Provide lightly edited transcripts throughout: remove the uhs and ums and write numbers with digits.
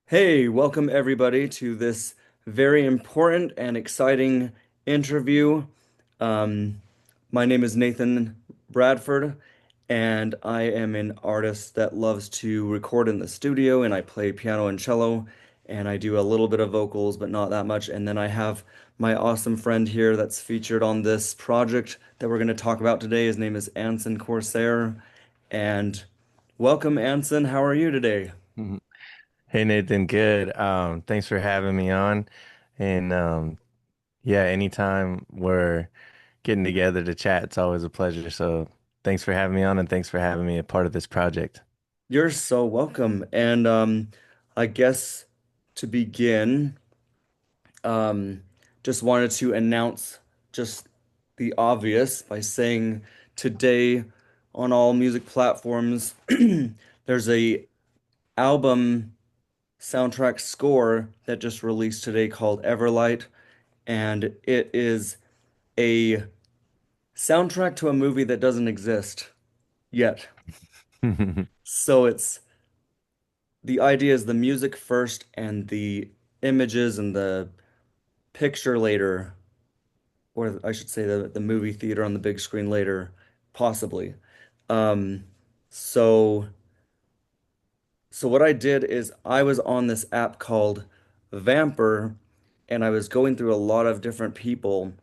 Hey, welcome everybody to this very important and exciting interview. Um, my name is Nathan Bradford, and I am an artist that loves to record in the studio, and I play piano and cello, and I do a little bit of vocals, but not that much. And then I have my awesome friend here that's featured on this project that we're going to talk about today. His name is Anson Corsair, and welcome, Anson. How are you today? Mhm. Hey Nathan, good. Thanks for having me on. And yeah, anytime we're getting together to chat, it's always a pleasure. So thanks for having me on and thanks for having me a part of this project. You're so welcome. And I guess to begin, um, just wanted to announce just the obvious by saying today on all music platforms, there's a album soundtrack score that just released today called Everlight, and it is a soundtrack to a movie that doesn't exist yet. So it's the idea is the music first and the images and the picture later, or I should say the movie theater on the big screen later, possibly. Um, so so what I did is I was on this app called Vamper, and I was going through a lot of different people,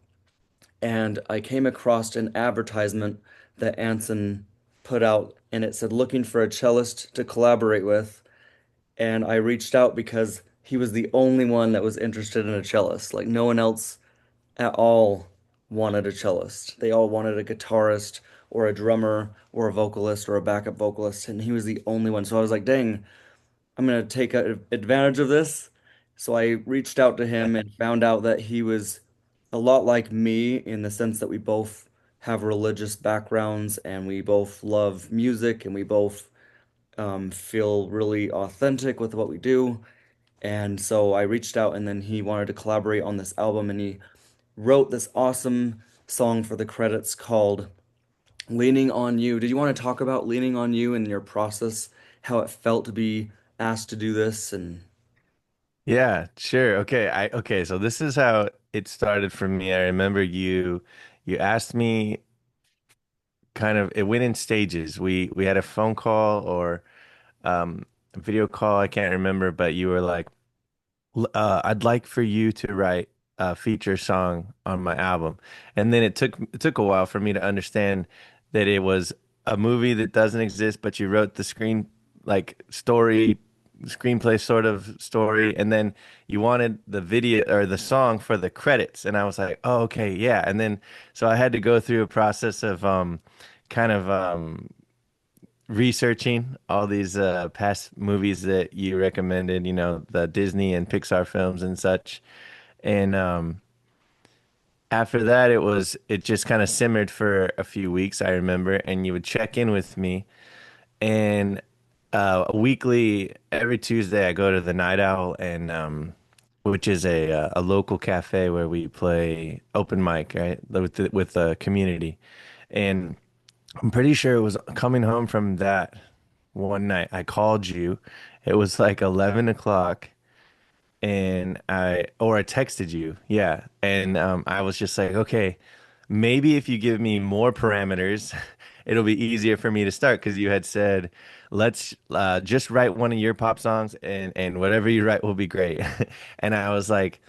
and I came across an advertisement that Anson put out, and it said looking for a cellist to collaborate with. And I reached out because he was the only one that was interested in a cellist. Like no one else at all wanted a cellist. They all wanted a guitarist or a drummer or a vocalist or a backup vocalist, and he was the only one. So I was like, dang, I'm gonna take advantage of this. So I reached out to him and found out that he was a lot like me in the sense that we both have religious backgrounds and we both love music and we both feel really authentic with what we do. And so I reached out, and then he wanted to collaborate on this album, and he wrote this awesome song for the credits called Leaning on You. Did you want to talk about Leaning on You and your process, how it felt to be asked to do this? And Yeah, sure. Okay, so this is how it started for me. I remember you asked me kind of it went in stages. We had a phone call or a video call, I can't remember, but you were like I'd like for you to write a feature song on my album. And then it took a while for me to understand that it was a movie that doesn't exist, but you wrote the screenplay sort of story, and then you wanted the video or the song for the credits. And I was like, oh, okay, yeah. And then so I had to go through a process of kind of researching all these past movies that you recommended, the Disney and Pixar films and such. And after that, it just kind of simmered for a few weeks, I remember, and you would check in with me. And weekly, every Tuesday, I go to the Night Owl, and which is a local cafe where we play open mic, right, with the community. And I'm pretty sure it was coming home from that one night. I called you. It was like 11 o'clock and I texted you. Yeah. And I was just like, okay, maybe if you give me more parameters, it'll be easier for me to start because you had said, let's just write one of your pop songs and whatever you write will be great. And I was like,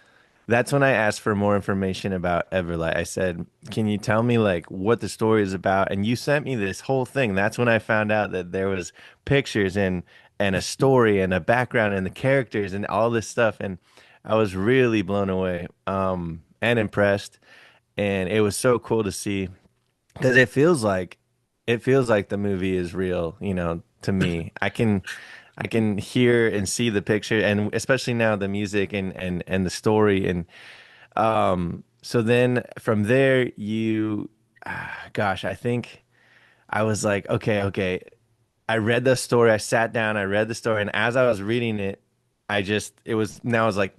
that's when I asked for more information about Everlight. I said, "Can you tell me like what the story is about?" And you sent me this whole thing. That's when I found out that there was pictures and a story and a background and the characters and all this stuff. And I was really blown away and impressed. And it was so cool to see because it feels like the movie is real, to me. I can hear and see the picture and especially now the music and the story and so then from there, gosh, I think I was like, okay. I read the story. I sat down, I read the story, and as I was reading it, it was like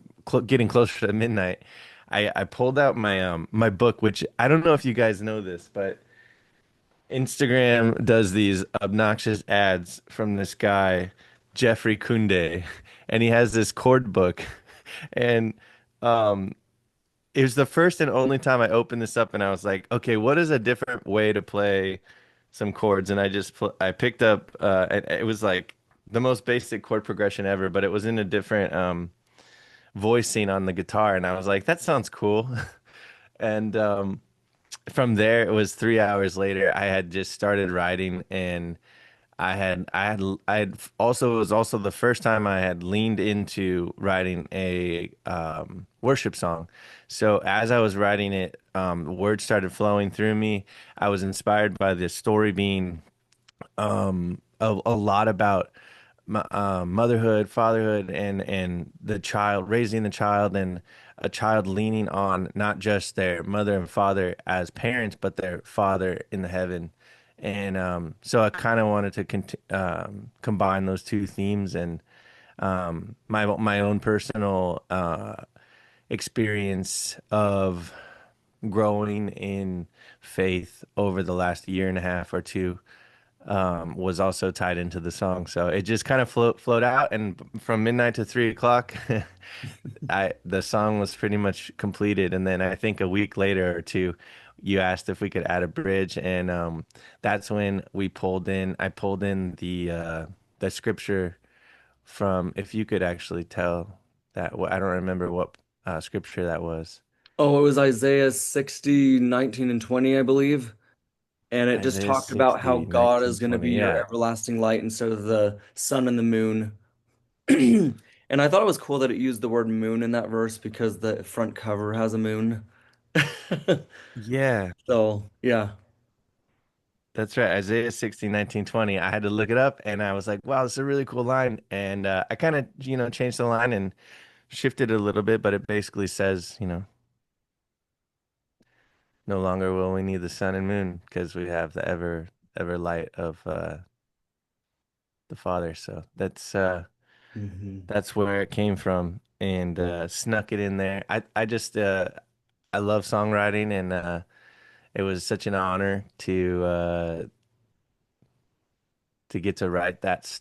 getting closer to midnight. I pulled out my book, which I don't know if you guys know this, but Instagram does these obnoxious ads from this guy, Jeffrey Kunde, and he has this chord book, and um, it was the first and only time I opened this up, and I was like, okay, what is a different way to play some chords? And I picked up, and it was like the most basic chord progression ever, but it was in a different voicing on the guitar, and I was like, that sounds cool. And from there, it was 3 hours later. I had just started writing, and I had also it was also the first time I had leaned into writing a worship song. So as I was writing it, words started flowing through me. I was inspired by the story being a lot about motherhood, fatherhood, and the child, raising the child, and a child leaning on not just their mother and father as parents, but their father in the heaven. And so I kind of wanted to combine those two themes and my own personal experience of growing in faith over the last year and a half or two was also tied into the song. So it just kind of flowed out, and from midnight to 3 o'clock, I the song was pretty much completed. And then I think a week later or two, you asked if we could add a bridge, and that's when I pulled in the scripture from, if you could actually tell that. I don't remember what scripture that was. Oh, it was Isaiah 60, 19, and 20, I believe. And it just Isaiah talked about how 60, God is 19, going to be 20. your Yeah. everlasting light instead of the sun and the moon. And I thought it was cool that it used the word moon in that verse because the front cover has a moon. Yeah. So, yeah. That's right. Isaiah 60, 19, 20. I had to look it up, and I was like, wow, this is a really cool line. And I kind of, changed the line and shifted a little bit, but it basically says, no longer will we need the sun and moon because we have the ever light of the Father. So Hmm. that's where it came from, and snuck it in there. I love songwriting, and it was such an honor to get to write that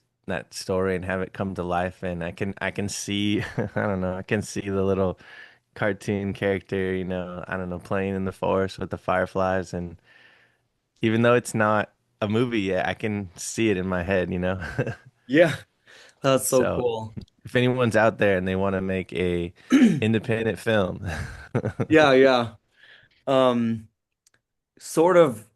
story and have it come to life. And I can see I don't know, I can see the little cartoon character, I don't know, playing in the forest with the fireflies. And even though it's not a movie yet, I can see it in my head. Yeah, that's so So cool. if anyone's out there and they want to make a independent film. Yeah, yeah. Um, Sort of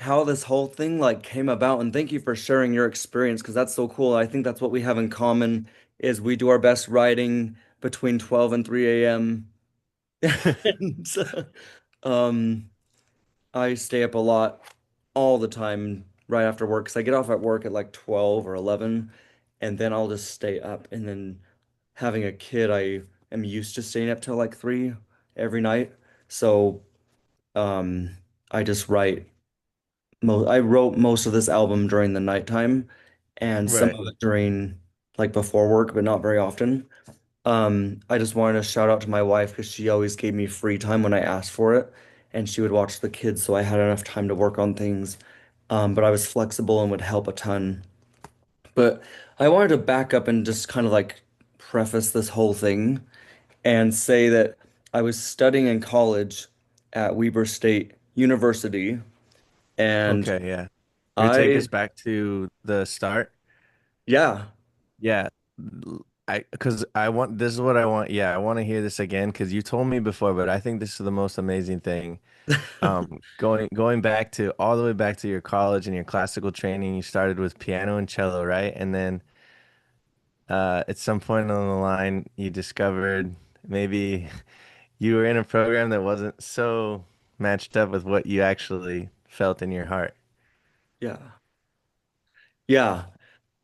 how this whole thing like came about, and thank you for sharing your experience because that's so cool. I think that's what we have in common is we do our best writing between 12 and 3 a.m. And um I stay up a lot all the time right after work because I get off at work at like 12 or 11 and then I'll just stay up and then having a kid I am used to staying up till like 3 every night. So um I just write I wrote most of this album during the nighttime and some Right. of it during like before work, but not very often. I just wanted to shout out to my wife because she always gave me free time when I asked for it, and she would watch the kids, so I had enough time to work on things. But I was flexible and would help a ton. But I wanted to back up and just kind of like preface this whole thing and say that I was studying in college at Weber State University, and Okay, yeah. You take I, us back to the start. yeah, Yeah, because I want, this is what I want. Yeah, I want to hear this again because you told me before, but I think this is the most amazing thing. Going back to all the way back to your college and your classical training, you started with piano and cello, right? And then at some point on the line, you discovered maybe you were in a program that wasn't so matched up with what you actually felt in your heart. yeah, yeah.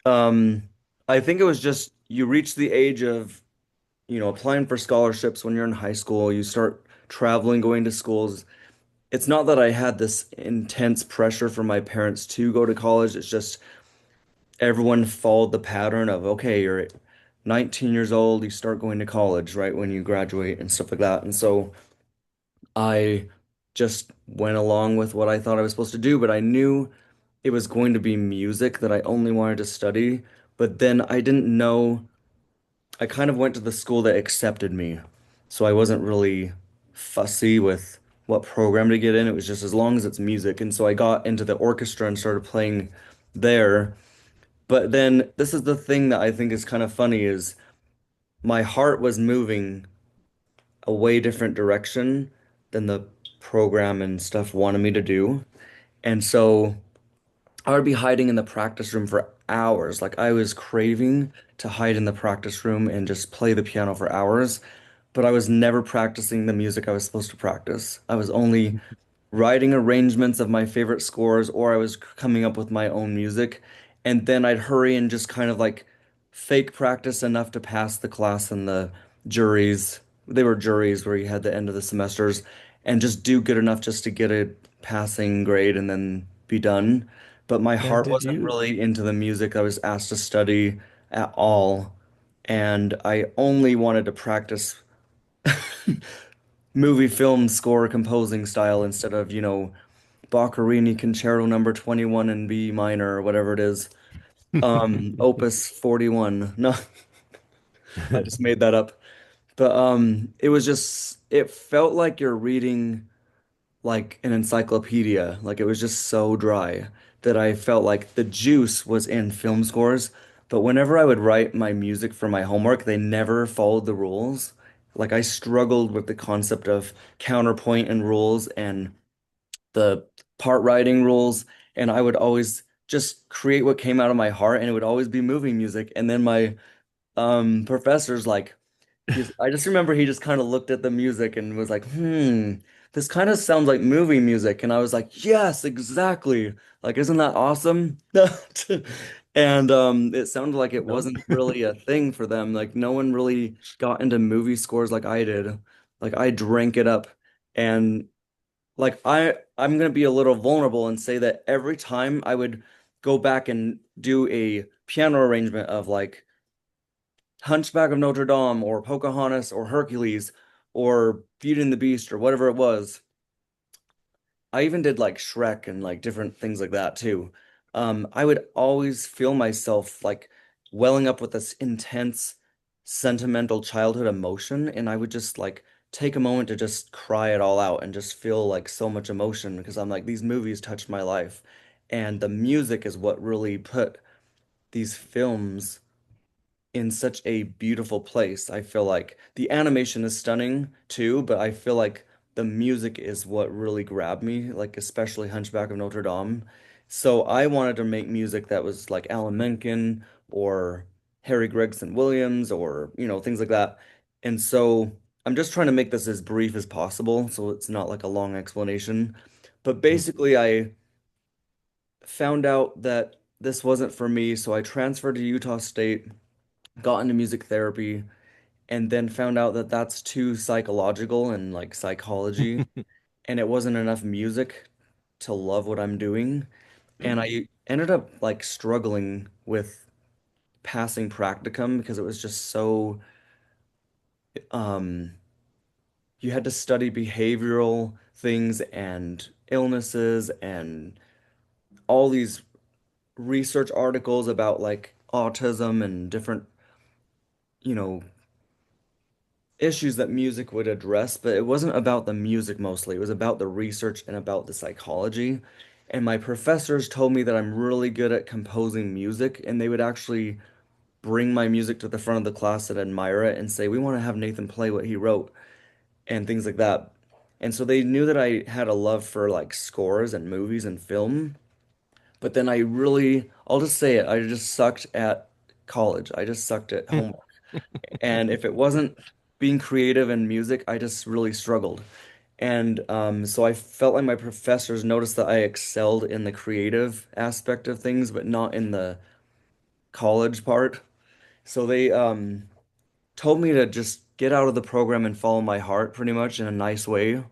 Um, I think it was just you reach the age of applying for scholarships when you're in high school, you start traveling, going to schools. It's not that I had this intense pressure from my parents to go to college. It's just everyone followed the pattern of, okay, you're 19 years old, you start going to college, right, when you graduate and stuff like that. And so I just went along with what I thought I was supposed to do, but I knew it was going to be music that I only wanted to study. but then I didn't know. I kind of went to the school that accepted me. So I wasn't really fussy with what program to get in. It was just as long as it's music. And so I got into the orchestra and started playing there. But then this is the thing that I think is kind of funny is my heart was moving a way different direction than the program and stuff wanted me to do. And so I would be hiding in the practice room for hours. Like I was craving to hide in the practice room and just play the piano for hours, but I was never practicing the music I was supposed to practice. I was only writing arrangements of my favorite scores, or I was coming up with my own music. And then I'd hurry and just kind of like fake practice enough to pass the class and the juries. They were juries where you had the end of the semesters, and just do good enough just to get a passing grade and then be done. But my Now, heart did wasn't you? really into the music I was asked to study at all. And I only wanted to practice movie film score composing style instead of, Boccherini Concerto number 21 in B minor or whatever it is. Opus 41. No, I just made that up. But it was just it felt like you're reading like an encyclopedia. Like it was just so dry that I felt like the juice was in film scores. But whenever I would write my music for my homework, they never followed the rules. Like I struggled with the concept of counterpoint and rules and the part writing rules, and I would always just create what came out of my heart, and it would always be movie music. And then my professor's like, I just remember he just kind of looked at the music and was like, this kind of sounds like movie music. And I was like, yes, exactly. Like, isn't that awesome? And it sounded like it Nope. wasn't really a thing for them. Like, no one really got into movie scores like I did. Like, I drank it up. And like I'm gonna be a little vulnerable and say that every time I would go back and do a piano arrangement of like Hunchback of Notre Dame or Pocahontas or Hercules or Beauty and the Beast or whatever it was. I even did like Shrek and like different things like that too. I would always feel myself like welling up with this intense, sentimental childhood emotion, and I would just like take a moment to just cry it all out and just feel like so much emotion because I'm like, these movies touched my life, and the music is what really put these films in such a beautiful place. I feel like the animation is stunning too, but I feel like the music is what really grabbed me, like especially Hunchback of Notre Dame. So I wanted to make music that was like Alan Menken or Harry Gregson Williams or, things like that. And so I'm just trying to make this as brief as possible so it's not like a long explanation. But basically, I found out that this wasn't for me, so I transferred to Utah State, got into music therapy, and then found out that that's too psychological and like psychology, and it wasn't enough music to love what I'm doing. And I ended up like struggling with passing practicum because it was just so um you had to study behavioral things and illnesses and all these research articles about like autism and different, you know, issues that music would address, but it wasn't about the music mostly. It was about the research and about the psychology. And my professors told me that I'm really good at composing music, and they would actually bring my music to the front of the class and admire it and say, "We want to have Nathan play what he wrote," and things like that. And so they knew that I had a love for like scores and movies and film. But then I'll just say it, I just sucked at college. I just sucked at homework. And if it wasn't being creative in music, I just really struggled. And so I felt like my professors noticed that I excelled in the creative aspect of things, but not in the college part. So they told me to just get out of the program and follow my heart pretty much in a nice way.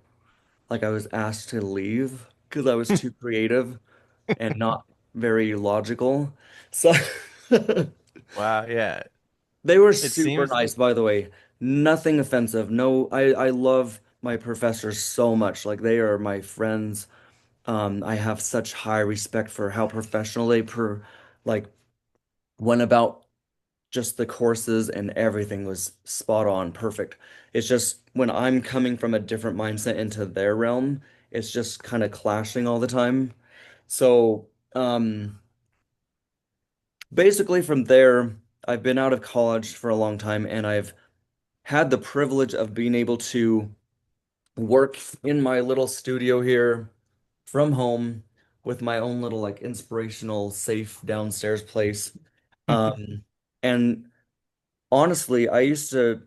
Like I was asked to leave because I was too creative and not very logical. So Wow, yeah. they were It super seems nice, by the way. Nothing offensive. No, I love my professors so much. Like they are my friends. I have such high respect for how professional they like went about just the courses and everything was spot on, perfect. It's just when I'm coming from a different mindset into their realm, it's just kind of clashing all the time. So, basically from there, I've been out of college for a long time and I've had the privilege of being able to work in my little studio here from home with my own little like inspirational safe downstairs place. Um, and honestly, I used to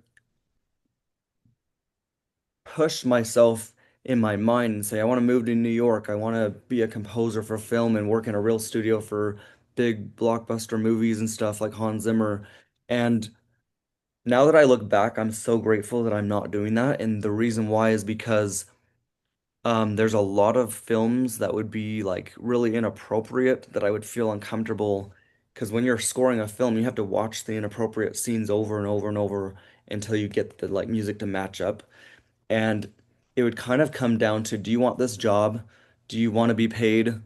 push myself in my mind and say, I want to move to New York. I want to be a composer for film and work in a real studio for big blockbuster movies and stuff like Hans Zimmer. And now that I look back, I'm so grateful that I'm not doing that. And the reason why is because there's a lot of films that would be like really inappropriate that I would feel uncomfortable because when you're scoring a film, you have to watch the inappropriate scenes over and over and over until you get the like music to match up. And it would kind of come down to, do you want this job? Do you want to be paid?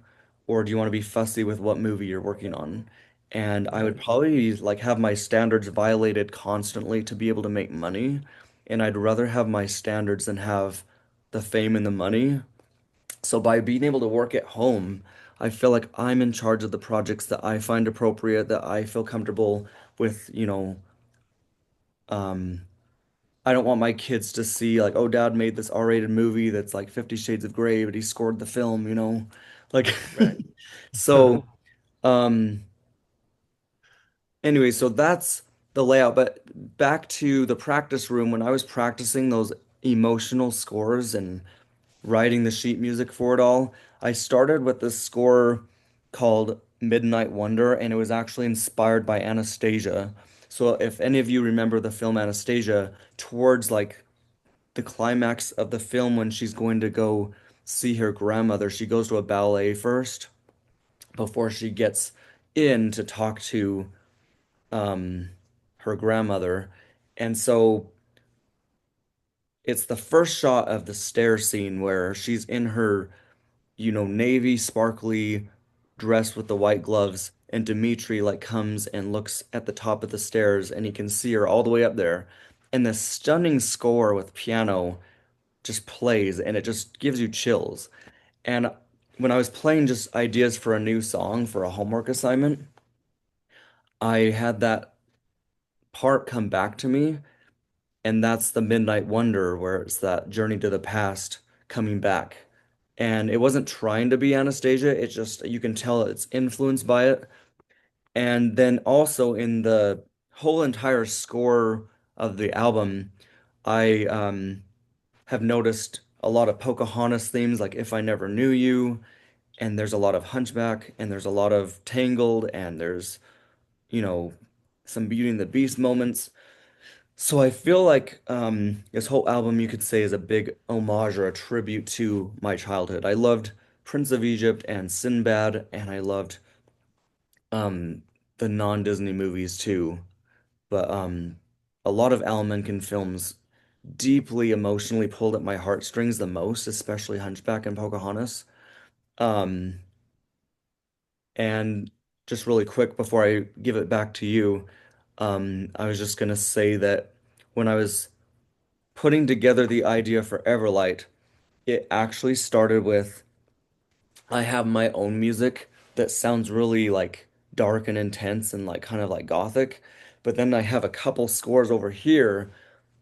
Or do you want to be fussy with what movie you're working on? And I would Right. probably like have my standards violated constantly to be able to make money. And I'd rather have my standards than have the fame and the money. So by being able to work at home, I feel like I'm in charge of the projects that I find appropriate, that I feel comfortable with, um, I don't want my kids to see like, oh, dad made this R-rated movie that's like 50 Shades of Grey, but he scored the film. Like Right. so um anyway, so that's the layout. But back to the practice room when I was practicing those emotional scores and writing the sheet music for it all, I started with this score called Midnight Wonder, and it was actually inspired by Anastasia. So if any of you remember the film Anastasia, towards like the climax of the film when she's going to go see her grandmother. She goes to a ballet first before she gets in to talk to um, her grandmother. And so it's the first shot of the stair scene where she's in her, navy sparkly dress with the white gloves. And Dimitri like comes and looks at the top of the stairs and he can see her all the way up there. And the stunning score with piano just plays and it just gives you chills. And when I was playing just ideas for a new song for a homework assignment, I had that part come back to me, and that's the Midnight Wonder, where it's that journey to the past coming back. And it wasn't trying to be Anastasia, it's just you can tell it's influenced by it. And then also in the whole entire score of the album, I have noticed a lot of Pocahontas themes, like If I Never Knew You, and there's a lot of Hunchback, and there's a lot of Tangled, and there's, you know, some Beauty and the Beast moments. So I feel like this whole album you could say is a big homage or a tribute to my childhood. I loved Prince of Egypt and Sinbad, and I loved um, the non-Disney movies too. But a lot of Al Menken films deeply emotionally pulled at my heartstrings the most, especially Hunchback and Pocahontas. Um, and just really quick before I give it back to you, I was just gonna say that when I was putting together the idea for Everlight, it actually started with I have my own music that sounds really like dark and intense and like kind of like gothic, but then I have a couple scores over here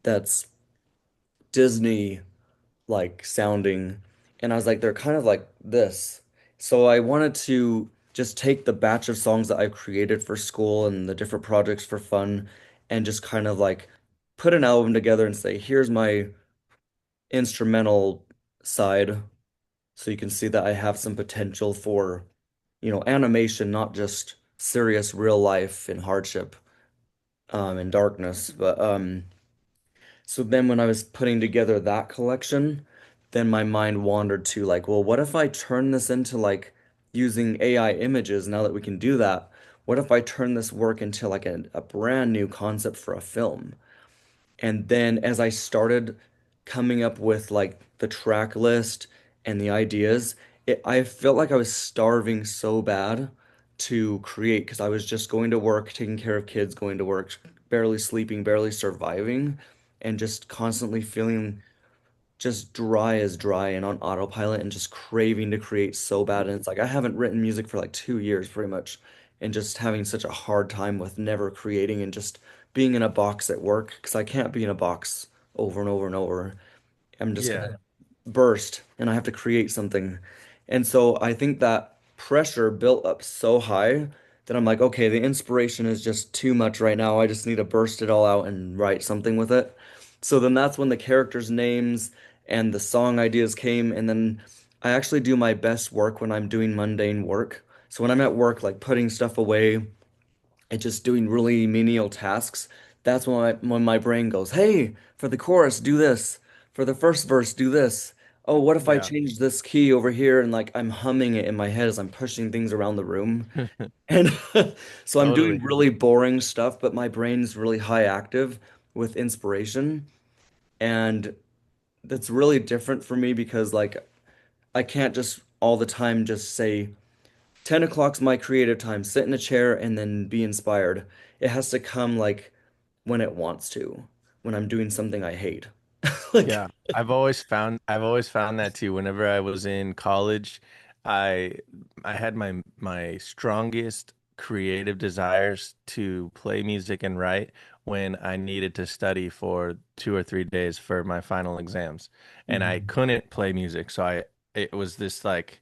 that's Disney like sounding, and I was like, they're kind of like this. So I wanted to just take the batch of songs that I've created for school and the different projects for fun and just kind of like put an album together and say, here's my instrumental side. So you can see that I have some potential for, animation, not just serious real life and hardship, and darkness. But so then when I was putting together that collection, then my mind wandered to like, well, what if I turn this into like using AI images now that we can do that? What if I turn this work into like a brand new concept for a film? And then as I started coming up with like the track list and the ideas, I felt like I was starving so bad to create because I was just going to work, taking care of kids, going to work, barely sleeping, barely surviving, and just constantly feeling just dry as dry and on autopilot and just craving to create so bad. And it's like I haven't written music for like 2 years pretty much, and just having such a hard time with never creating and just being in a box at work because I can't be in a box over and over and over. I'm just Yeah. gonna burst and I have to create something. And so I think that pressure built up so high that I'm like, okay, the inspiration is just too much right now. I just need to burst it all out and write something with it. So then that's when the characters' names and the song ideas came. And then I actually do my best work when I'm doing mundane work. So when I'm at work, like putting stuff away, and just doing really menial tasks, that's when my brain goes, hey, for the chorus, do this. For the first verse, do this. Oh, what if I Yeah. change this key over here? And like I'm humming it in my head as I'm pushing things around the room. And so I'm doing Totally. really boring stuff, but my brain's really high active with inspiration. And that's really different for me because like I can't just all the time just say, 10 o'clock's my creative time. Sit in a chair and then be inspired. It has to come like when it wants to, when I'm doing something I hate. Like, Yeah, I've always found that too. Whenever I was in college, I I had my strongest creative desires to play music and write when I needed to study for 2 or 3 days for my final exams. And I Mhm. couldn't play music, so I it was this like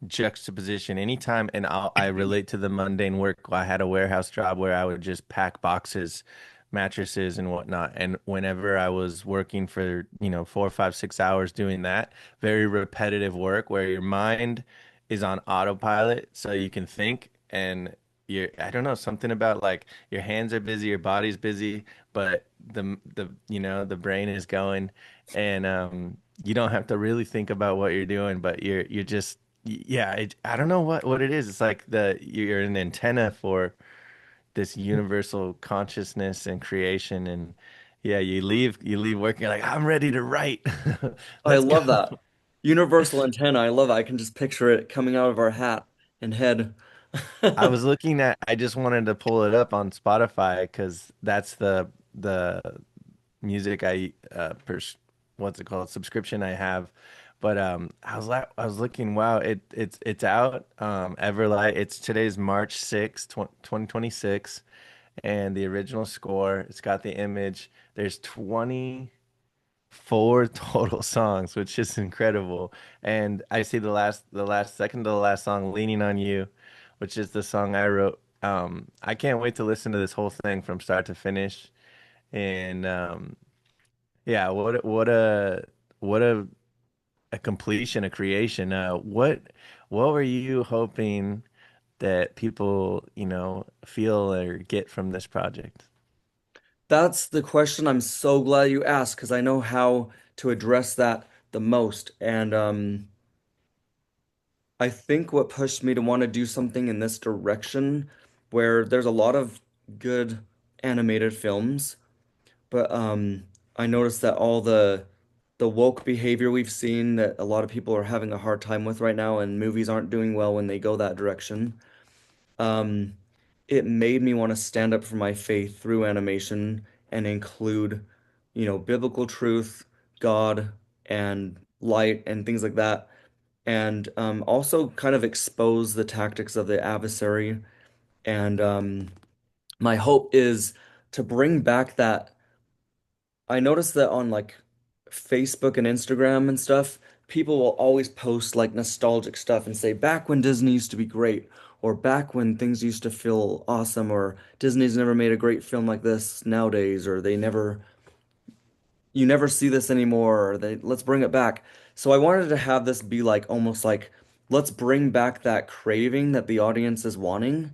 juxtaposition anytime, and I relate to the mundane work. I had a warehouse job where I would just pack boxes, mattresses and whatnot, and whenever I was working for 4, 5, 6 hours doing that very repetitive work where your mind is on autopilot so you can think, and I don't know, something about like your hands are busy, your body's busy, but the brain is going, and you don't have to really think about what you're doing, but you're just yeah, I don't know what it is. It's like you're an antenna for this universal consciousness and creation, and yeah, you leave work, you're like, I'm ready to write. I Let's go. love that. Universal antenna. I love it. I can just picture it coming out of our hat and head. I just wanted to pull it up on Spotify because that's the music what's it called, subscription I have. But I was looking, wow, it's out. Everlight. It's today's March 6th, 2026, and the original score, it's got the image. There's 24 total songs, which is incredible. And I see the last second to the last song, Leaning on You, which is the song I wrote. I can't wait to listen to this whole thing from start to finish. And yeah, what a completion, a creation. What were you hoping that people, feel or get from this project? That's the question I'm so glad you asked because I know how to address that the most. And I think what pushed me to want to do something in this direction, where there's a lot of good animated films, but I noticed that all the woke behavior we've seen that a lot of people are having a hard time with right now, and movies aren't doing well when they go that direction. Um, it made me want to stand up for my faith through animation and include, biblical truth, God, and light, and things like that, and also kind of expose the tactics of the adversary. And my hope is to bring back that. I noticed that on like Facebook and Instagram and stuff, people will always post like nostalgic stuff and say, back when Disney used to be great, or back when things used to feel awesome, or Disney's never made a great film like this nowadays, or you never see this anymore, or let's bring it back. So I wanted to have this be like almost like, let's bring back that craving that the audience is wanting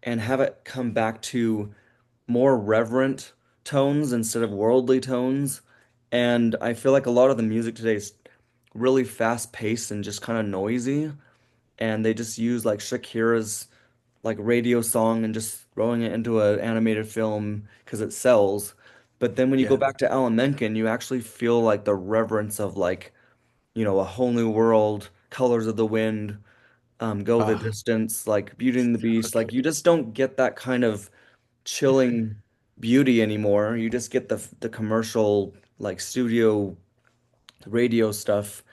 and have it come back to more reverent tones instead of worldly tones. And I feel like a lot of the music today is really fast paced and just kind of noisy. And they just use like Shakira's like radio song and just throwing it into an animated film because it sells. But then when you go Yeah. back to Alan Menken, you actually feel like the reverence of like, a whole new world, Colors of the Wind, Go the Oh, Distance, like Beauty and the so Beast. Like you good. just don't get that kind of chilling beauty anymore. You just get the commercial like studio radio stuff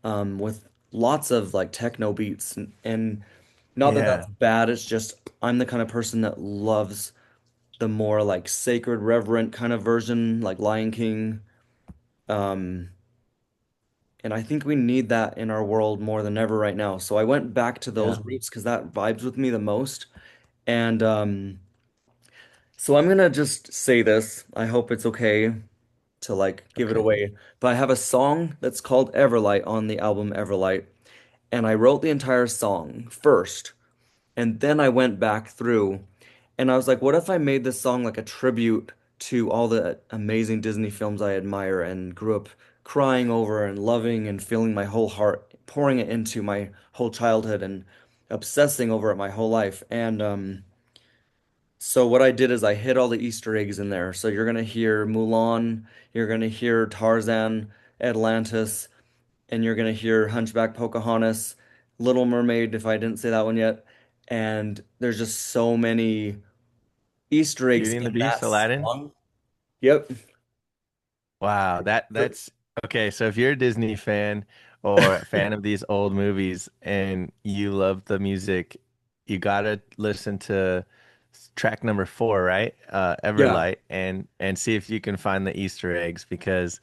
with lots of like techno beats and not that Yeah. that's bad. It's just I'm the kind of person that loves the more like sacred, reverent kind of version, like Lion King. Um, and I think we need that in our world more than ever right now. So I went back to those Yeah. roots because that vibes with me the most. And so I'm gonna just say this. I hope it's okay to like give it Okay. away. But I have a song that's called Everlight on the album Everlight. And I wrote the entire song first. And then I went back through and I was like, what if I made this song like a tribute to all the amazing Disney films I admire and grew up crying over and loving and feeling my whole heart, pouring it into my whole childhood and obsessing over it my whole life. And so what I did is I hid all the Easter eggs in there. So you're gonna hear Mulan, you're gonna hear Tarzan, Atlantis, and you're gonna hear Hunchback Pocahontas, Little Mermaid, if I didn't say that one yet. And there's just so many Easter eggs Beauty and the in Beast, that Aladdin. song. Yep. Wow, that's okay. So if you're a Disney fan or a fan of these old movies and you love the music, you gotta listen to track number 4, right? Yeah. Everlight, and see if you can find the Easter eggs because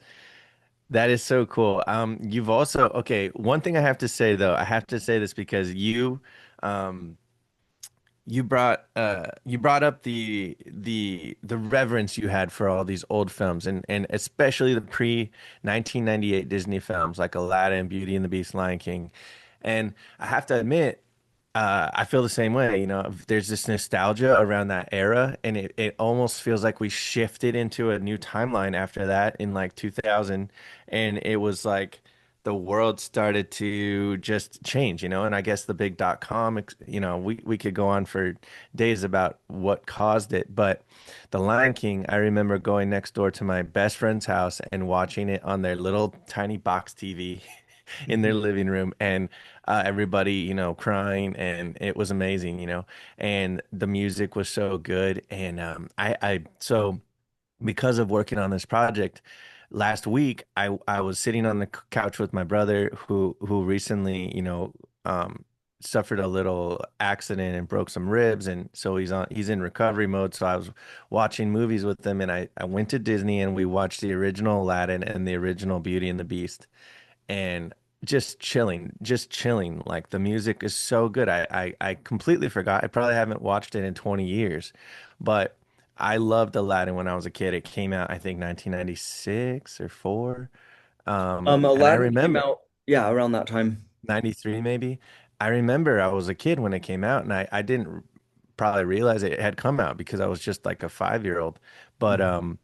that is so cool. You've also okay, one thing I have to say though, I have to say this because um you brought up the reverence you had for all these old films and especially the pre 1998 Disney films like Aladdin, Beauty and the Beast, Lion King. And I have to admit, I feel the same way. You know, there's this nostalgia around that era, and it almost feels like we shifted into a new timeline after that in like 2000, and it was like the world started to just change, you know. And I guess the big dot com, you know, we could go on for days about what caused it, but The Lion King, I remember going next door to my best friend's house and watching it on their little tiny box TV in their Mhm. living room, and everybody, you know, crying, and it was amazing, you know, and the music was so good, and so because of working on this project last week, I was sitting on the couch with my brother who recently, you know, um, suffered a little accident and broke some ribs, and so he's in recovery mode. So I was watching movies with him, and I went to Disney and we watched the original Aladdin and the original Beauty and the Beast, and just chilling. Like the music is so good. I completely forgot. I probably haven't watched it in 20 years, but I loved Aladdin when I was a kid. It came out, I think, 1996 or 4. And I Aladdin came remember out, yeah, around that time. 93 maybe. I remember I was a kid when it came out, and I didn't probably realize it had come out because I was just like a 5-year-old. But Mhm.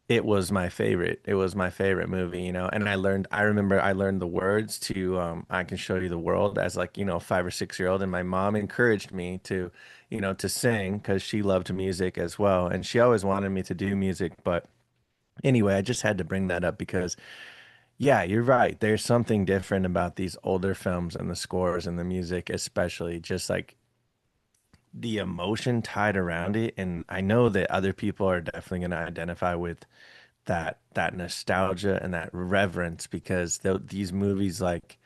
it was my favorite. It was my favorite movie, you know. And I remember I learned the words to I Can Show You the World as like, you know, 5 or 6-year-old. And my mom encouraged me to, you know, to sing because she loved music as well. And she always wanted me to do music. But anyway, I just had to bring that up because, yeah, you're right. There's something different about these older films and the scores and the music, especially just like the emotion tied around it. And I know that other people are definitely going to identify with that nostalgia and that reverence because these movies like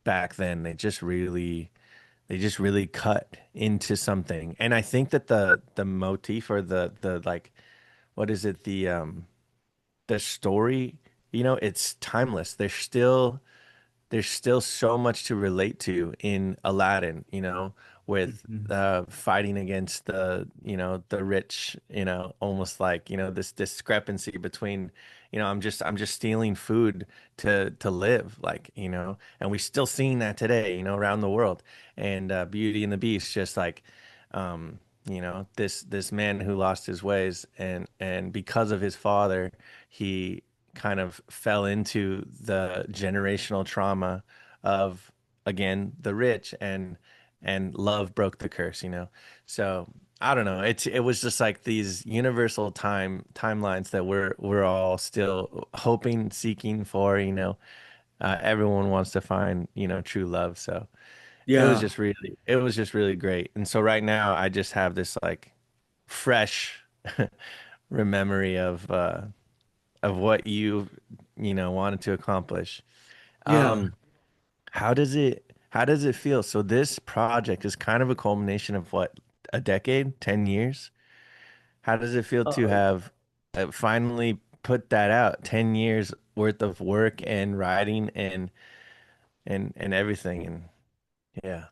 back then they just really cut into something. And I think that the motif or the like what is it, the story, you know, it's timeless. There's still so much to relate to in Aladdin, you know, with Mhm. fighting against the, you know, the rich, you know, almost like, you know, this discrepancy between, you know, I'm just stealing food to live, like, you know, and we still seeing that today, you know, around the world. And Beauty and the Beast, just like, you know, this man who lost his ways, and because of his father, he kind of fell into the generational trauma of again the rich, and love broke the curse, you know. So I don't know, it was just like these universal timelines that we're all still hoping, seeking for, you know. Everyone wants to find, you know, true love. So Yeah. it was just really great. And so right now I just have this like fresh memory of what you know, wanted to accomplish. Yeah. How does it feel? So this project is kind of a culmination of what, a decade, 10 years? How does it feel to Uh, have finally put that out? 10 years worth of work and writing and everything. And yeah.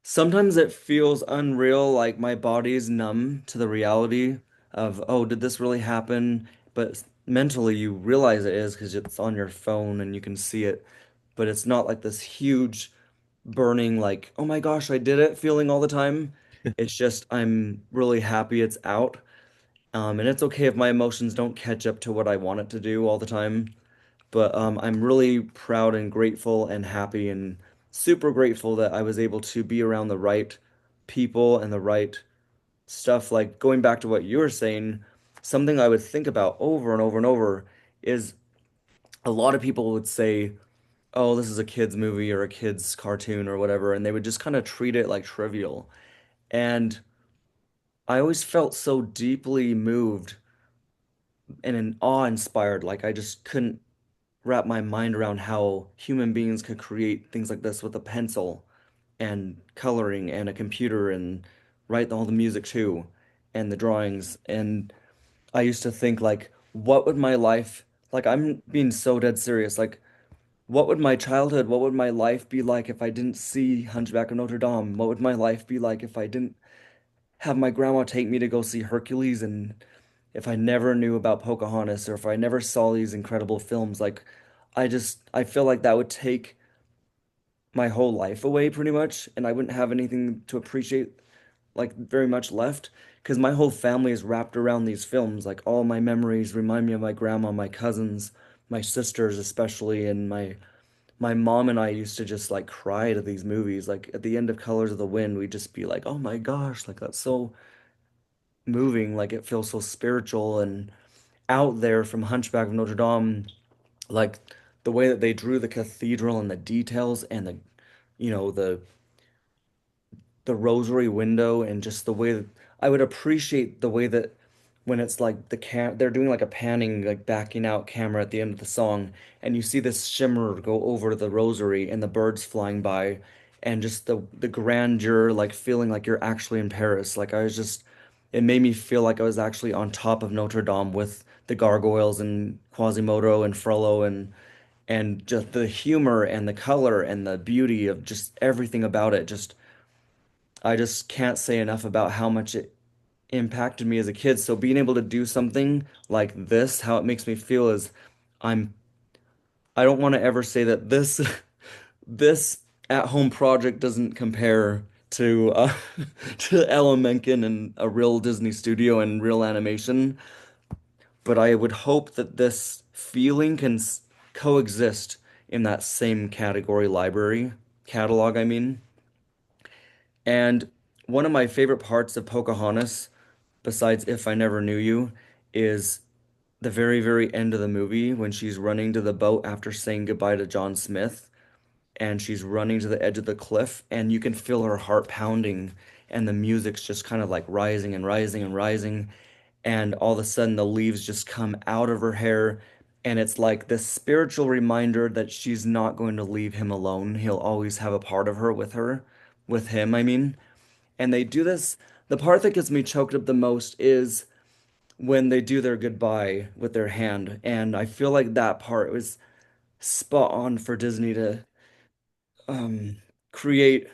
Sometimes it feels unreal, like my body's numb to the reality of, oh, did this really happen? But mentally, you realize it is because it's on your phone and you can see it. But it's not like this huge burning, like, oh my gosh, I did it feeling all the time. It's just, I'm really happy it's out. And it's okay if my emotions don't catch up to what I want it to do all the time. But I'm really proud and grateful and happy and super grateful that I was able to be around the right people and the right stuff. Like going back to what you were saying, something I would think about over and over and over is a lot of people would say, oh, this is a kid's movie or a kid's cartoon or whatever, and they would just kind of treat it like trivial. And I always felt so deeply moved and in awe-inspired, like I just couldn't wrap my mind around how human beings could create things like this with a pencil and coloring and a computer and write all the music too and the drawings. And I used to think like, what would my life, like I'm being so dead serious, like what would my childhood, what would my life be like if I didn't see Hunchback of Notre Dame? What would my life be like if I didn't have my grandma take me to go see Hercules and if I never knew about Pocahontas or if I never saw these incredible films? Like I feel like that would take my whole life away pretty much, and I wouldn't have anything to appreciate like very much left because my whole family is wrapped around these films. Like all my memories remind me of my grandma, my cousins, my sisters especially, and my mom and I used to just like cry to these movies. Like at the end of Colors of the Wind, we'd just be like, "Oh my gosh, like that's so moving. Like it feels so spiritual." And out there from Hunchback of Notre Dame, like the way that they drew the cathedral and the details and the you know the rosary window and just the way that I would appreciate the way that when it's like they're doing like a panning like backing out camera at the end of the song and you see this shimmer go over the rosary and the birds flying by and just the grandeur like feeling like you're actually in Paris. Like I was just it made me feel like I was actually on top of Notre Dame with the gargoyles and Quasimodo and Frollo and just the humor and the color and the beauty of just everything about it. Just I just can't say enough about how much it impacted me as a kid. So being able to do something like this, how it makes me feel is I'm I don't want to ever say that this this at-home project doesn't compare to to Alan Menken and a real Disney studio and real animation, but I would hope that this feeling can coexist in that same category library catalog, I mean. And one of my favorite parts of Pocahontas, besides If I Never Knew You, is the very, very end of the movie when she's running to the boat after saying goodbye to John Smith and she's running to the edge of the cliff and you can feel her heart pounding and the music's just kind of like rising and rising and rising and all of a sudden the leaves just come out of her hair and it's like this spiritual reminder that she's not going to leave him alone. He'll always have a part of her, with him, I mean. And they do this. The part that gets me choked up the most is when they do their goodbye with their hand. And I feel like that part was spot on for Disney to um, create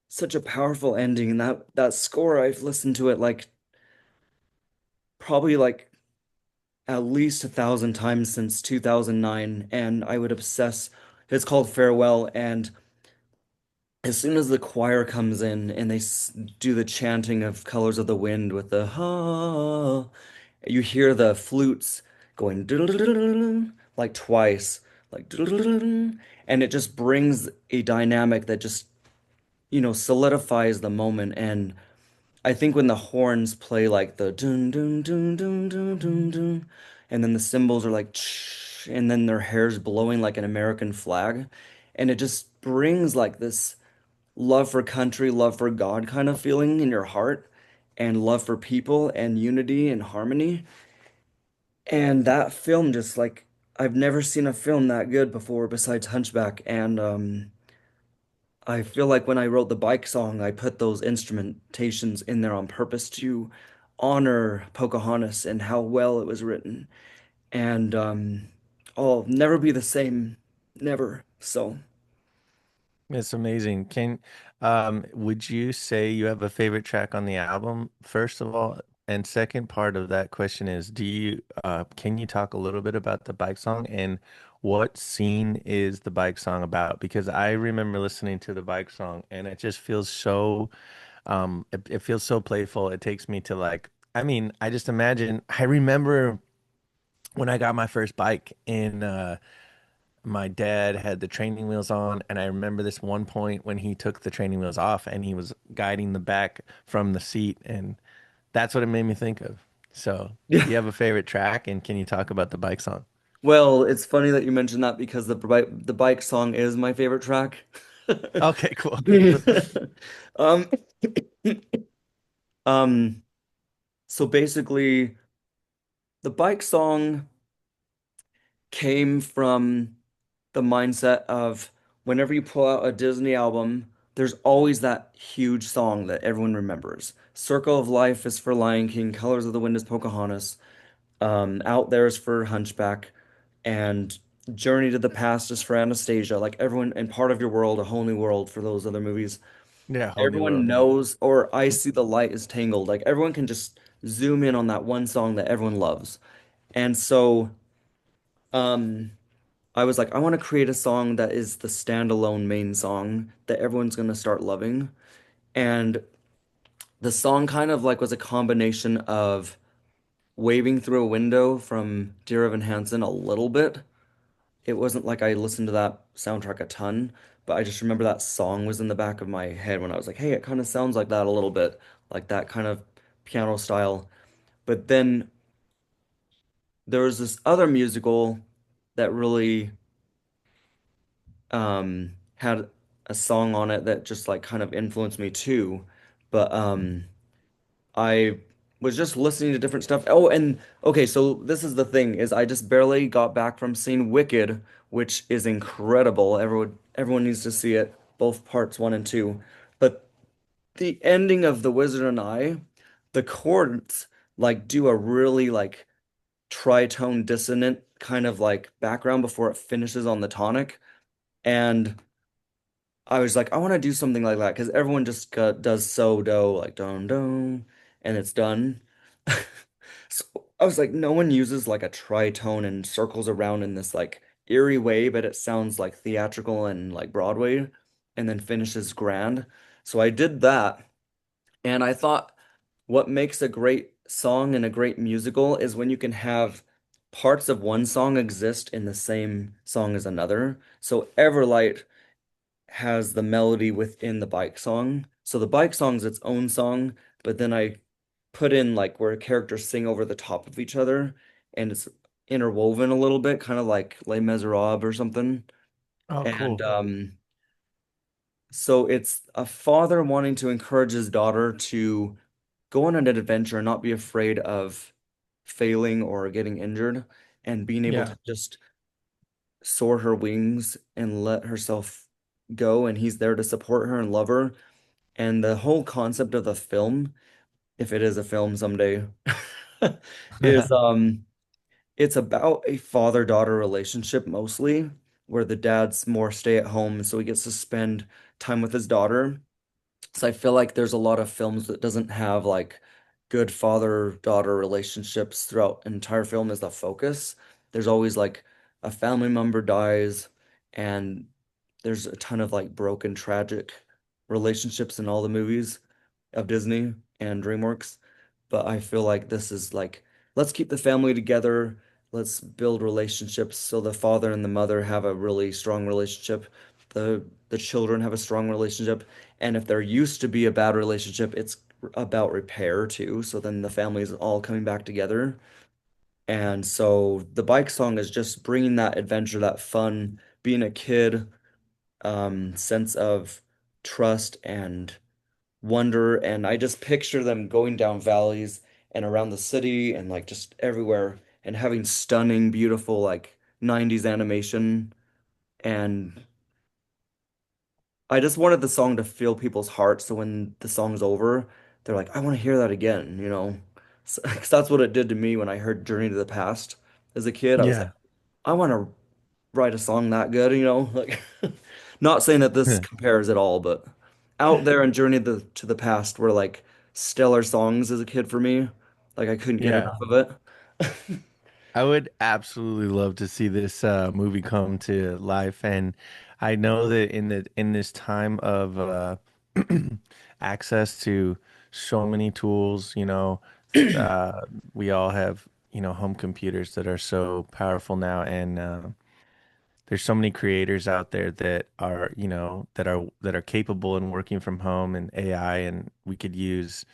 such a powerful ending. And that score, I've listened to it like probably like at least 1,000 times since 2009. And I would obsess. It's called Farewell. And as soon as the choir comes in and they do the chanting of Colors of the Wind with the ha, you hear the flutes going like twice, like and it just brings a dynamic that just, solidifies the moment. And I think when the horns play like the dun dun dun dun dun dun dun, and then the cymbals are like, and then their hair's blowing like an American flag, and it just brings like this love for country, love for God kind of feeling in your heart, and love for people and unity and harmony. And that film just like I've never seen a film that good before besides Hunchback. And I feel like when I wrote the bike song, I put those instrumentations in there on purpose to honor Pocahontas and how well it was written. And I'll never be the same, never. So, It's amazing. Would you say you have a favorite track on the album, first of all? And second part of that question is, can you talk a little bit about the bike song and what scene is the bike song about? Because I remember listening to the bike song and it just feels so, it feels so playful. It takes me to like, I mean, I just imagine, I remember when I got my first bike in, my dad had the training wheels on, and I remember this one point when he took the training wheels off and he was guiding the back from the seat, and that's what it made me think of. So, yeah. do you have a favorite track, and can you talk about the bike song? Well, it's funny that you mentioned that because the bike song is my favorite track. Okay, cool. Um, um, so basically, the bike song came from the mindset of whenever you pull out a Disney album, there's always that huge song that everyone remembers. Circle of Life is for Lion King, Colors of the Wind is Pocahontas, Out There is for Hunchback, and Journey to the Past is for Anastasia. Like everyone, and Part of Your World, A Whole New World for those other movies. Yeah, whole new Everyone world. Yeah. knows, or I See the Light is Tangled. Like everyone can just zoom in on that one song that everyone loves. And so, um, I was like, I want to create a song that is the standalone main song that everyone's gonna start loving. And the song kind of like was a combination of Waving Through a Window from Dear Evan Hansen a little bit. It wasn't like I listened to that soundtrack a ton, but I just remember that song was in the back of my head when I was like, hey, it kind of sounds like that a little bit, like that kind of piano style. But then there was this other musical that really had a song on it that just like kind of influenced me too. But I was just listening to different stuff. Oh, and okay, so this is the thing is I just barely got back from seeing Wicked, which is incredible. Everyone needs to see it, both parts one and two. But the ending of The Wizard and I, the chords like do a really like tritone dissonant kind of like background before it finishes on the tonic. And I was like, I want to do something like that because everyone just does so do like don don and it's done. So I was like, no one uses like a tritone and circles around in this like eerie way, but it sounds like theatrical and like Broadway and then finishes grand. So I did that and I thought what makes a great song and a great musical is when you can have parts of one song exist in the same song as another. So Everlight has the melody within the bike song. So the bike song's its own song, but then I put in like where characters sing over the top of each other and it's interwoven a little bit, kind of like Les Miserables or something. Oh, And cool. so it's a father wanting to encourage his daughter to go on an adventure and not be afraid of failing or getting injured and being able Yeah. to just soar her wings and let herself go. And he's there to support her and love her. And the whole concept of the film, if it is a film someday, is it's about a father-daughter relationship mostly, where the dad's more stay at home, so he gets to spend time with his daughter. So I feel like there's a lot of films that doesn't have like good father-daughter relationships throughout an entire film as the focus. There's always like a family member dies and there's a ton of like broken, tragic relationships in all the movies of Disney and DreamWorks. But I feel like this is like, let's keep the family together. Let's build relationships so the father and the mother have a really strong relationship. The children have a strong relationship. And if there used to be a bad relationship, it's about repair too. So then the family is all coming back together. And so the bike song is just bringing that adventure, that fun, being a kid, sense of trust and wonder. And I just picture them going down valleys and around the city and like just everywhere and having stunning, beautiful, like 90s animation. And I just wanted the song to fill people's hearts. So when the song's over, they're like, I want to hear that again, you know? So, 'cause that's what it did to me when I heard Journey to the Past as a kid. I was like, Yeah. I want to write a song that good, you know? Like, not saying that this compares at all, but Out There and to the Past were like stellar songs as a kid for me. Like, I couldn't get Yeah. enough of it. I would absolutely love to see this movie come to life, and I know that in this time of access to so many tools, we all have home computers that are so powerful now, and there's so many creators out there that are that are capable and working from home and AI, and we could use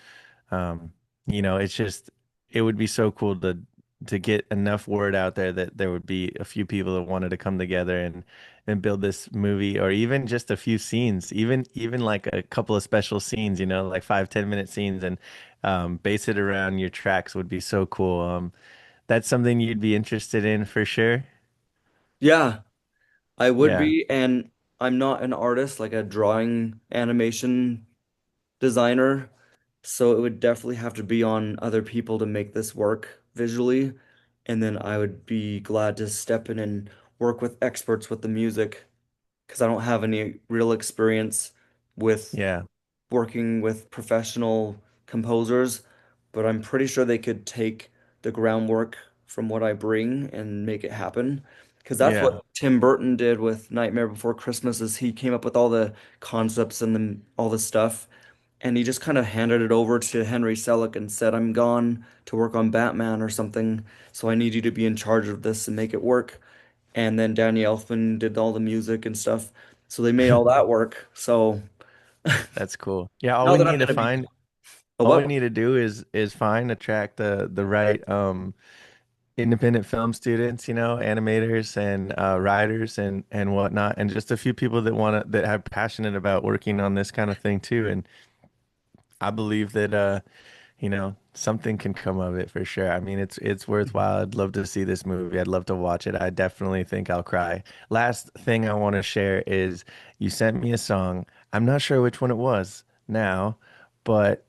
um, it's just it would be so cool to get enough word out there that there would be a few people that wanted to come together and build this movie, or even just a few scenes, even like a couple of special scenes, like 5-10 minute scenes, and base it around your tracks would be so cool. That's something you'd be interested in for sure. Yeah, I would Yeah, be. And I'm not an artist, like a drawing animation designer. So it would definitely have to be on other people to make this work visually. And then I would be glad to step in and work with experts with the music because I don't have any real experience with yeah, working with professional composers, but I'm pretty sure they could take the groundwork from what I bring and make it happen. Because that's yeah. what Tim Burton did with Nightmare Before Christmas is he came up with all the concepts and all the stuff, and he just kind of handed it over to Henry Selick and said, I'm gone to work on Batman or something, so I need you to be in charge of this and make it work. And then Danny Elfman did all the music and stuff. So they made all that work. So That's cool. Yeah, all now we that I'm need to gonna be find a all we what? need to do is find attract the right independent film students, animators and writers and whatnot, and just a few people that are passionate about working on this kind of thing too. And I believe that something can come of it for sure. I mean, it's worthwhile. I'd love to see this movie. I'd love to watch it. I definitely think I'll cry. Last thing I want to share is you sent me a song. I'm not sure which one it was now, but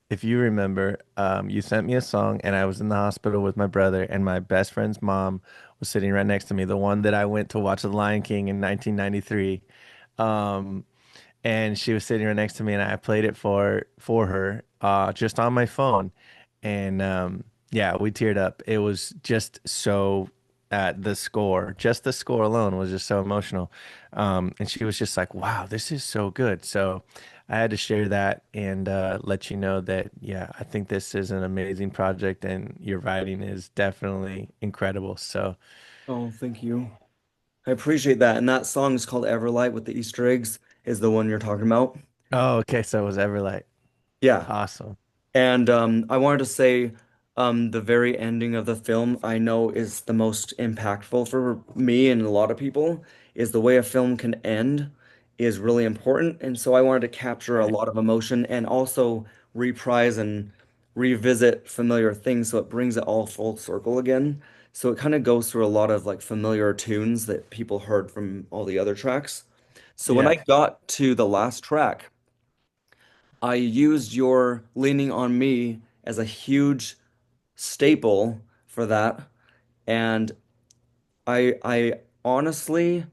if you remember, you sent me a song, and I was in the hospital with my brother, and my best friend's mom was sitting right next to me, the one that I went to watch The Lion King in 1993. Um, and she was sitting right next to me, and I played it for her just on my phone, and yeah, we teared up. It was just so just the score alone was just so emotional, and she was just like, "Wow, this is so good." So I had to share that and let you know that yeah, I think this is an amazing project, and your writing is definitely incredible. So, Oh, thank you. I appreciate that. And that song is called Everlight with the Easter eggs, is the one you're talking about. oh, okay, so it was Everlight. Yeah. Awesome. And I wanted to say the very ending of the film I know is the most impactful for me and a lot of people is the way a film can end is really important. And so I wanted to capture a Right. lot of emotion and also reprise and revisit familiar things so it brings it all full circle again. So it kind of goes through a lot of like familiar tunes that people heard from all the other tracks. So when I Yeah. got to the last track, I used your Leaning on Me as a huge staple for that. And I honestly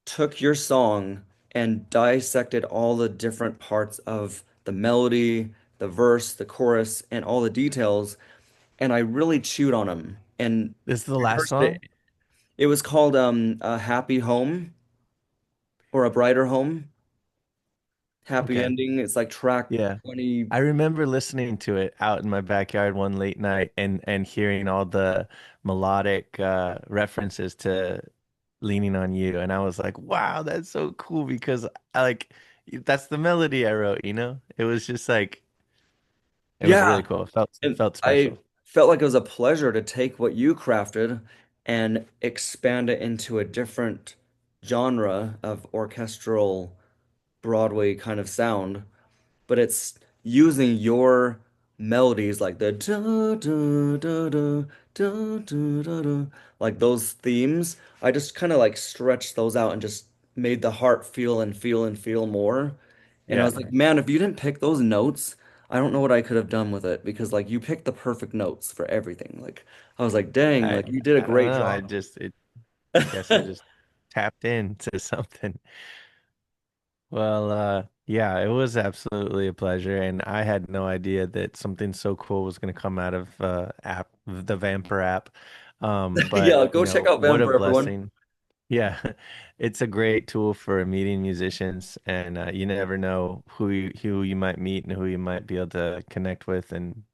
took your song and dissected all the different parts of the melody, the verse, the chorus, and all the details, and I really chewed on them and This is the last rehearsed it. song? It was called A Happy Home or A Brighter Home, Happy Okay. Ending. It's like track Yeah. 20. I remember listening to it out in my backyard one late night and hearing all the melodic references to Leaning on You, and I was like, "Wow, that's so cool," because I like that's the melody I wrote, you know? It was just like it was Yeah. really cool. It And felt I special. felt like it was a pleasure to take what you crafted and expand it into a different genre of orchestral. Broadway kind of sound, but it's using your melodies like the da da da da da da da da, like those themes. I just kind of like stretched those out and just made the heart feel and feel and feel more. And I Yeah. was like, man, if you didn't pick those notes, I don't know what I could have done with it because like you picked the perfect notes for everything. Like I was like, dang, I like you did a I don't great know. job. I guess I just tapped into something. Well, yeah, it was absolutely a pleasure, and I had no idea that something so cool was going to come out of the Vamper app. But Yeah, go check out what a Vampire, everyone. blessing. Yeah, it's a great tool for meeting musicians, and you never know who you might meet and who you might be able to connect with and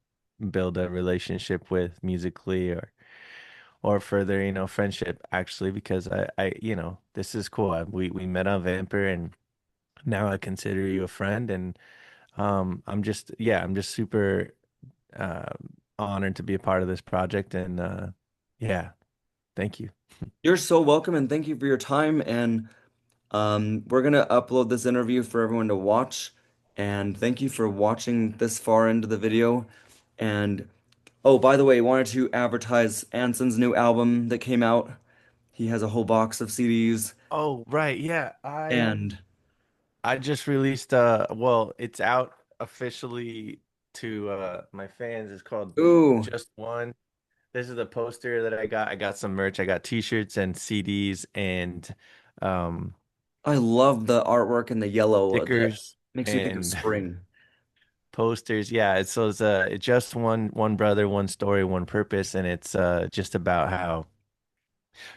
build a relationship with musically or further, friendship actually, because this is cool. We met on Vamper, and now I consider you a friend, and I'm just super uh, honored to be a part of this project, and yeah, thank you. You're so welcome and thank you for your time. And we're gonna upload this interview for everyone to watch. And thank you for watching this far into the video. And oh, by the way, I wanted to advertise Anson's new album that came out. He has a whole box of CDs. Oh, right, yeah, And I just released well, it's out officially to my fans. It's called ooh, Just One. This is the poster that I got. I got some merch. I got t-shirts and CDs and um I love the artwork in the yellow. That stickers makes me think of and spring. posters. Yeah, it's just one brother, one story, one purpose, and it's just about how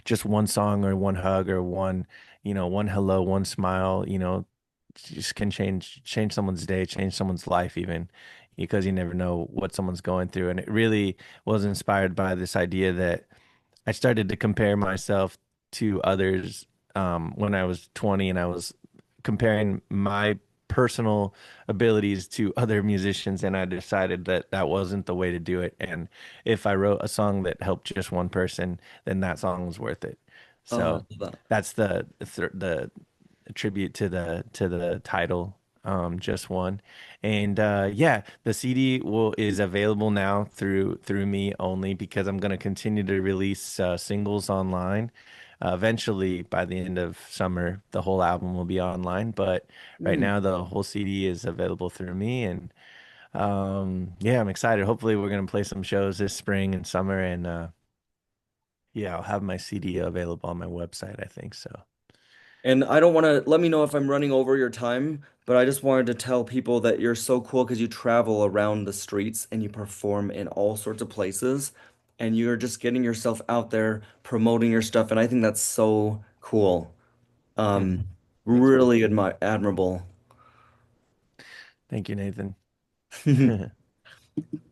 just one song or one hug or one hello, one smile, just can change someone's day, change someone's life even because you never know what someone's going through. And it really was inspired by this idea that I started to compare myself to others when I was 20 and I was comparing my personal abilities to other musicians, and I decided that that wasn't the way to do it. And if I wrote a song that helped just one person, then that song was worth it. Oh, I So love that. that's the tribute to the title, just one. And yeah, the CD will is available now through me only because I'm going to continue to release singles online. Eventually, by the end of summer, the whole album will be online. But right Mm. now, the whole CD is available through me, and yeah, I'm excited. Hopefully, we're going to play some shows this spring and summer, and yeah, I'll have my CD available on my website, I think so. And I don't want to let me know if I'm running over your time, but I just wanted to tell people that you're so cool because you travel around the streets and you perform in all sorts of places and you're just getting yourself out there promoting your stuff. And I think that's so cool. Yeah, Um, thanks, man. really admirable. Thank you, Nathan.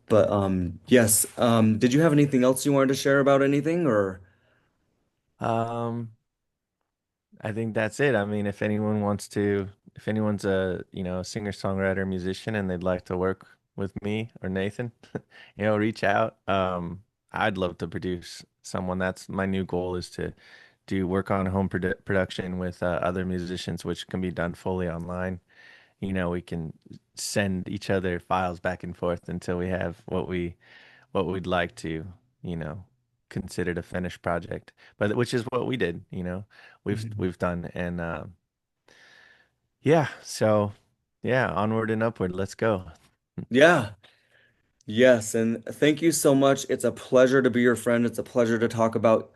But yes. Did you have anything else you wanted to share about anything or? Um, I think that's it. I mean, if anyone's a, singer-songwriter, musician, and they'd like to work with me or Nathan, reach out. I'd love to produce someone. That's my new goal is to do work on home production with other musicians, which can be done fully online. We can send each other files back and forth until we have what we'd like to, you know, considered a finished project. But which is what we did, Mhm. we've done. And yeah, so yeah, onward and upward. Let's go. Yeah. Yes, and thank you so much. It's a pleasure to be your friend. It's a pleasure to talk about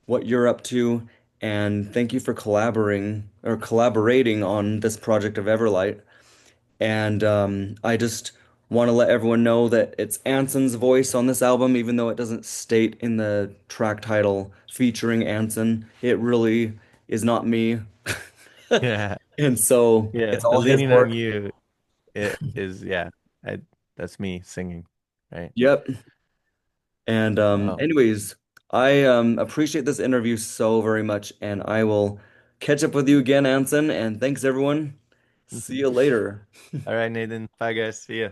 what you're up to, and thank you for collaborating on this project of Everlight. And I just want to let everyone know that it's Anson's voice on this album, even though it doesn't state in the track title featuring Anson. It really is not me. Yeah. And so Yeah. it's The all his leaning on work. you it is yeah. I that's me singing, right? Yep. And Well, anyways, I appreciate this interview so very much, and I will catch up with you again, Anson. And thanks, everyone. See you later. all right, Nathan. Bye guys. See ya.